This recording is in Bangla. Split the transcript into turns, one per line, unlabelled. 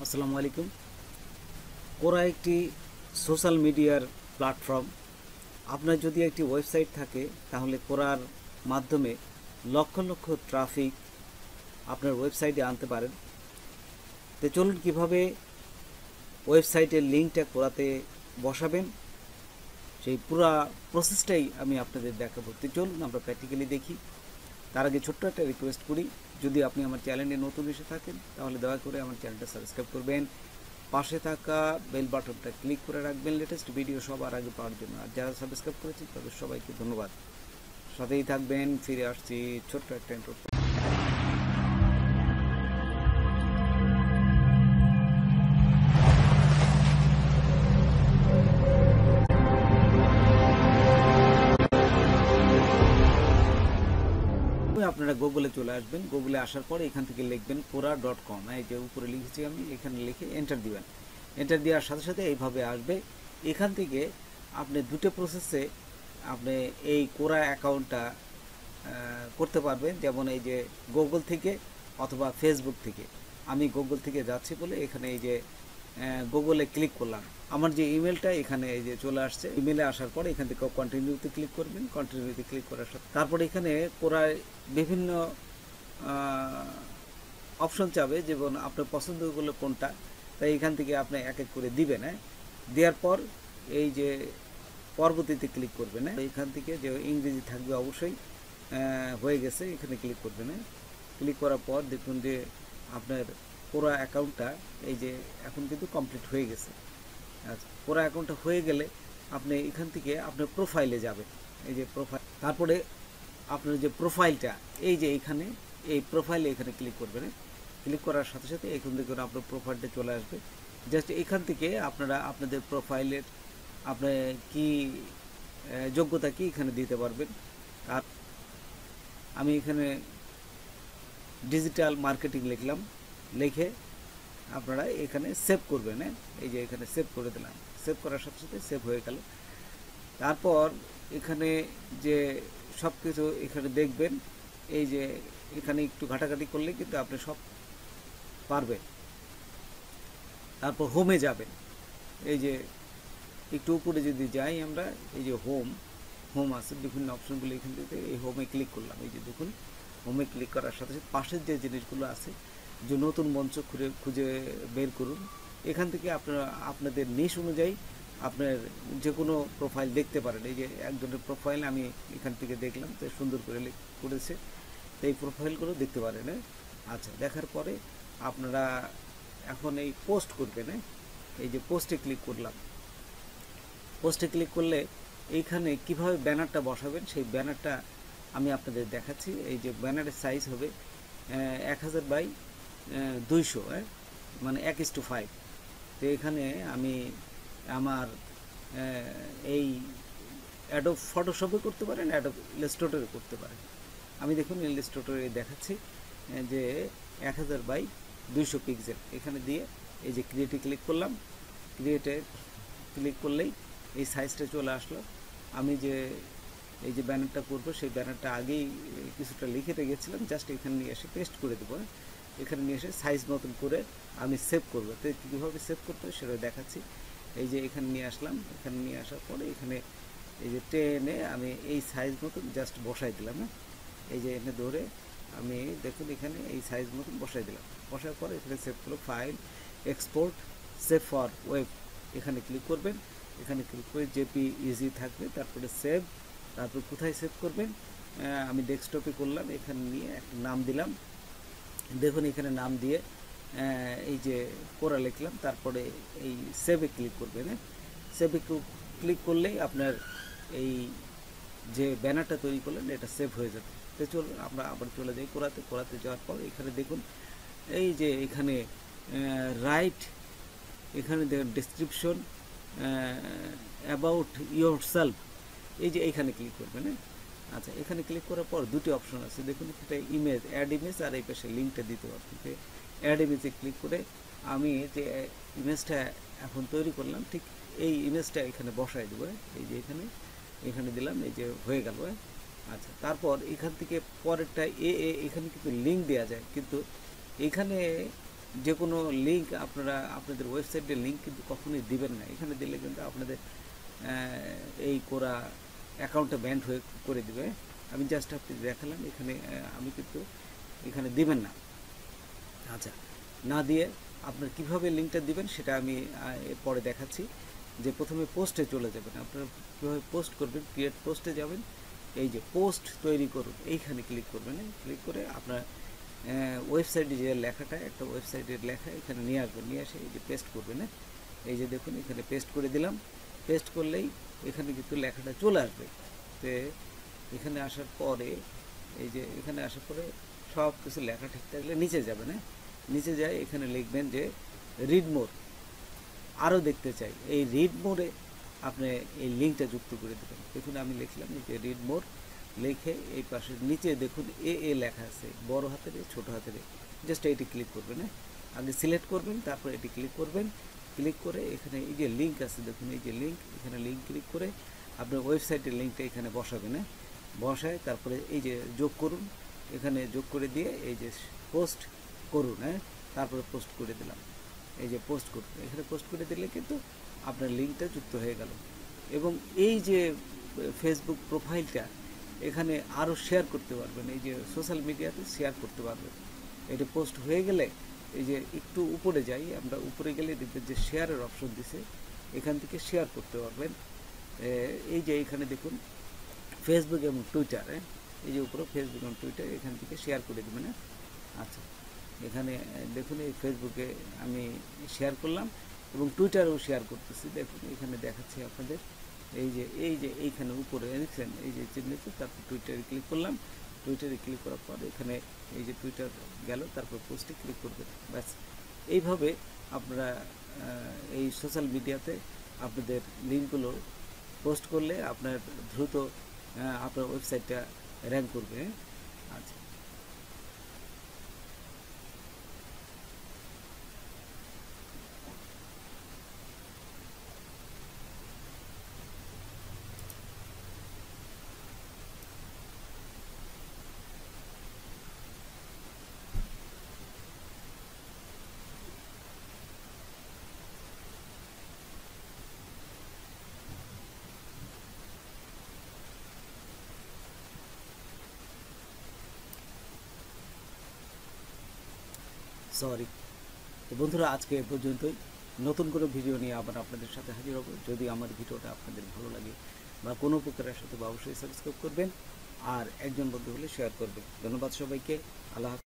আসসালামু আলাইকুম। কোরা একটি সোশ্যাল মিডিয়ার প্ল্যাটফর্ম। আপনার যদি একটি ওয়েবসাইট থাকে তাহলে কোরার মাধ্যমে লক্ষ লক্ষ ট্রাফিক আপনার ওয়েবসাইটে আনতে পারেন। তো চলুন কীভাবে ওয়েবসাইটের লিঙ্কটা কোরাতে বসাবেন সেই পুরো প্রসেসটাই আমি আপনাদের দেখাবো। তো চলুন আমরা প্র্যাকটিক্যালি দেখি। তার আগে ছোট্ট একটা রিকোয়েস্ট করি, যদি আপনি আমার চ্যানেলে নতুন এসে থাকেন তাহলে দয়া করে আমার চ্যানেলটা সাবস্ক্রাইব করবেন, পাশে থাকা বেল বাটনটা ক্লিক করে রাখবেন লেটেস্ট ভিডিও সবার আগে পাওয়ার জন্য। আর যারা সাবস্ক্রাইব করেছেন তাদের সবাইকে ধন্যবাদ। সাথেই থাকবেন। ফিরে আসছি ছোট্ট একটা ইন্ট্রো। আপনারা গুগলে চলে আসবেন। গুগলে আসার পরে এখান থেকে লিখবেন কোরা.com। এই যে উপরে লিখেছি আমি, এখানে লিখে এন্টার দিবেন। এন্টার দেওয়ার সাথে সাথে এইভাবে আসবে। এখান থেকে আপনি দুটো প্রসেসে আপনি এই কোরা অ্যাকাউন্টটা করতে পারবেন, যেমন এই যে গুগল থেকে অথবা ফেসবুক থেকে। আমি গুগল থেকে যাচ্ছি বলে এখানে এই যে গুগলে ক্লিক করলাম। আমার যে ইমেলটা এখানে এই যে চলে আসছে। ইমেলে আসার পরে এখান থেকে কন্টিনিউতে ক্লিক করবেন। কন্টিনিউতে ক্লিক করার সাথে তারপরে এখানে কোরায় বিভিন্ন অপশন চাবে, যেমন আপনার পছন্দগুলো কোনটা, তাই এখান থেকে আপনি এক এক করে দিবেন। দেওয়ার পর এই যে পরবর্তীতে ক্লিক করবেন। এখান থেকে যে ইংরেজি থাকবে অবশ্যই হয়ে গেছে, এখানে ক্লিক করবেন। ক্লিক করার পর দেখুন যে আপনার কোরা অ্যাকাউন্টটা এই যে এখন কিন্তু কমপ্লিট হয়ে গেছে। আচ্ছা, কোরা অ্যাকাউন্টটা হয়ে গেলে আপনি এখান থেকে আপনার প্রোফাইলে যাবেন। এই যে প্রোফাইল, তারপরে আপনার যে প্রোফাইলটা এই যে এখানে, এই প্রোফাইলে এখানে ক্লিক করবেন। ক্লিক করার সাথে সাথে এখান থেকে আপনার প্রোফাইলটা চলে আসবে। জাস্ট এখান থেকে আপনারা আপনাদের প্রোফাইলের আপনার কি যোগ্যতা কি এখানে দিতে পারবেন। আর আমি এখানে ডিজিটাল মার্কেটিং লিখলাম, লিখে আপনারা এখানে সেভ করবেন। এই যে এখানে সেভ করে দিলাম। সেভ করার সাথে সাথে সেভ হয়ে গেল। তারপর এখানে যে সব কিছু এখানে দেখবেন, এই যে এখানে একটু ঘাটাঘাটি করলে কিন্তু আপনি সব পারবেন। তারপর হোমে যাবেন। এই যে একটু উপরে যদি যাই আমরা, এই যে হোম আছে, বিভিন্ন অপশনগুলো এখান থেকে এই হোমে ক্লিক করলাম। এই যে দেখুন, হোমে ক্লিক করার সাথে সাথে পাশের যে জিনিসগুলো আছে, যে নতুন মঞ্চ খুঁজে বের করুন। এখান থেকে আপনারা আপনাদের নিশ অনুযায়ী আপনার যে কোনো প্রোফাইল দেখতে পারেন। এই যে একজনের প্রোফাইল আমি এখান থেকে দেখলাম, তো সুন্দর করে করেছে, তো এই প্রোফাইলগুলো দেখতে পারেন। আচ্ছা, দেখার পরে আপনারা এখন এই পোস্ট করবেন। এই যে পোস্টে ক্লিক করলাম। পোস্টে ক্লিক করলে এইখানে কিভাবে ব্যানারটা বসাবেন সেই ব্যানারটা আমি আপনাদের দেখাচ্ছি। এই যে ব্যানারের সাইজ হবে 1000 বাই 200, মানে 1:5। তো এখানে আমি আমার এই অ্যাডোব ফটোশপে করতে পারেন, অ্যাডোব ইলাস্ট্রেটরে করতে পারেন। আমি দেখুন ইলাস্ট্রেটরে দেখাচ্ছি যে 1000 বাই 200 পিক্সেল এখানে দিয়ে এই যে ক্রিয়েটে ক্লিক করলাম। ক্রিয়েটে ক্লিক করলেই এই সাইজটা চলে আসলো। আমি যে এই যে ব্যানারটা করবো সেই ব্যানারটা আগেই কিছুটা লিখে রেখেছিলাম, জাস্ট এখানে নিয়ে এসে পেস্ট করে দেবো। এখানে নিয়ে এসে সাইজ মতন করে আমি সেভ করবো। তো কীভাবে সেভ করতে হবে সেটা দেখাচ্ছি। এই যে এখানে নিয়ে আসলাম। এখানে নিয়ে আসার পরে এখানে এই যে টেনে আমি এই সাইজ মতন জাস্ট বসাই দিলাম। এই যে এনে ধরে আমি দেখুন এখানে এই সাইজ মতন বসাই দিলাম। বসার পরে এখানে সেভ করলো, file, export, save for web, এখানে ক্লিক করবেন। এখানে ক্লিক করে জেপিইজি থাকবে, তারপরে সেভ। তারপর কোথায় সেভ করবেন, আমি ডেস্কটপে করলাম। এখানে নিয়ে একটা নাম দিলাম। দেখুন এখানে নাম দিয়ে এই যে কোরা লিখলাম, তারপরে এই সেভে ক্লিক করবেন। সেভে ক্লিক করলেই আপনার এই যে ব্যানারটা তৈরি করলেন এটা সেভ হয়ে যাবে। তো চলুন আমরা আবার চলে যাই কোরাতে। কোরাতে যাওয়ার পর এখানে দেখুন এই যে এখানে রাইট, এখানে দেখুন ডেসক্রিপশন, অ্যাবাউট ইয়োর সেলফ, এই যে এইখানে ক্লিক করবেন। আচ্ছা, এখানে ক্লিক করার পর দুটি অপশন আছে দেখুন, একটা ইমেজ, অ্যাড ইমেজ, আর এই পাশে লিঙ্কটা দিতে পারবেন। অ্যাড ইমেজে ক্লিক করে আমি যে ইমেজটা এখন তৈরি করলাম ঠিক এই ইমেজটা এখানে বসাই দেবো। এই যে এখানে দিলাম, এই যে হয়ে গেল। আচ্ছা, তারপর এখান থেকে পরেরটা এখানে কিন্তু লিঙ্ক দেওয়া যায়, কিন্তু এখানে যে কোনো লিঙ্ক আপনারা আপনাদের ওয়েবসাইটের লিঙ্ক কিন্তু কখনোই দিবেন না। এখানে দিলে কিন্তু আপনাদের এই কোরা অ্যাকাউন্টটা ব্যান্ড হয়ে করে দিবে। আমি জাস্ট আপনি দেখালাম, এখানে আমি কিন্তু এখানে দিবেন না। আচ্ছা, না দিয়ে আপনার কিভাবে লিঙ্কটা দিবেন সেটা আমি পরে দেখাচ্ছি। যে প্রথমে পোস্টে চলে যাবেন, আপনারা কীভাবে পোস্ট করবেন, ক্রিয়েট পোস্টে যাবেন, এই যে পোস্ট তৈরি করুন এইখানে ক্লিক করবেন। ক্লিক করে আপনার ওয়েবসাইটে যে লেখাটা, একটা ওয়েবসাইটের লেখা এখানে নিয়ে আসবেন, নিয়ে এসে এই যে পেস্ট করবেন। এই যে দেখুন এখানে পেস্ট করে দিলাম। পেস্ট করলেই এখানে কিন্তু লেখাটা চলে আসবে। তো এখানে আসার পরে এই যে এখানে আসার পরে সব কিছু লেখা ঠিক থাকলে নিচে যাবেন। নিচে যায় এখানে লিখবেন যে রিড মোর, আরও দেখতে চাই। এই রিড মোরে আপনি এই লিঙ্কটা যুক্ত করে দেবেন। দেখুন আমি লিখলাম যে রিড মোর, লিখে এই পাশে নিচে দেখুন এ লেখা আছে, বড় হাতের ছোট হাতের। জাস্ট এটি ক্লিক করবেন। আগে সিলেক্ট করবেন, তারপর এটি ক্লিক করবেন। ক্লিক করে এখানে এই যে লিঙ্ক আছে দেখুন, এই যে লিঙ্ক, এখানে লিঙ্ক ক্লিক করে আপনার ওয়েবসাইটের লিঙ্কটা এখানে বসাবেন। বসায় তারপরে এই যে যোগ করুন, এখানে যোগ করে দিয়ে এই যে পোস্ট করুন। তারপরে পোস্ট করে দিলাম, এই যে পোস্ট করুন, এখানে পোস্ট করে দিলে কিন্তু আপনার লিঙ্কটা যুক্ত হয়ে গেল। এবং এই যে ফেসবুক প্রোফাইলটা এখানে আরও শেয়ার করতে পারবেন, এই যে সোশ্যাল মিডিয়াতে শেয়ার করতে পারবেন। এটা পোস্ট হয়ে গেলে এই যে একটু উপরে যাই আমরা, উপরে গেলে দেখবেন যে শেয়ারের অপশন দিছে, এখান থেকে শেয়ার করতে পারবেন। এই যে এখানে দেখুন ফেসবুক এবং টুইটার, এই যে উপরে ফেসবুক এবং টুইটার, এখান থেকে শেয়ার করে দেবেন। আচ্ছা, এখানে দেখুন এই ফেসবুকে আমি শেয়ার করলাম এবং টুইটারেও শেয়ার করতেছি। দেখুন এখানে দেখাচ্ছি আপনাদের, এই যে এইখানে উপরে দেখছেন এই যে চিহ্নিত, তারপর টুইটারে ক্লিক করলাম। টুইটারে ক্লিক করার পর এখানে এই যে টুইটার গেল, তারপর পোস্টে ক্লিক করবেন। ব্যাস, এইভাবে আপনারা এই সোশ্যাল মিডিয়াতে আপনাদের লিঙ্কগুলো পোস্ট করলে আপনার দ্রুত আপনার ওয়েবসাইটটা র্যাঙ্ক করবে। আচ্ছা, সরি। তো বন্ধুরা, আজকে এ পর্যন্তই। নতুন কোনো ভিডিও নিয়ে আবার আপনাদের সাথে হাজির হব। যদি আমার ভিডিওটা আপনাদের ভালো লাগে বা কোনো উপকারের সাথে অবশ্যই সাবস্ক্রাইব করবেন, আর একজন বন্ধু হলে শেয়ার করবেন। ধন্যবাদ সবাইকে। আল্লাহ।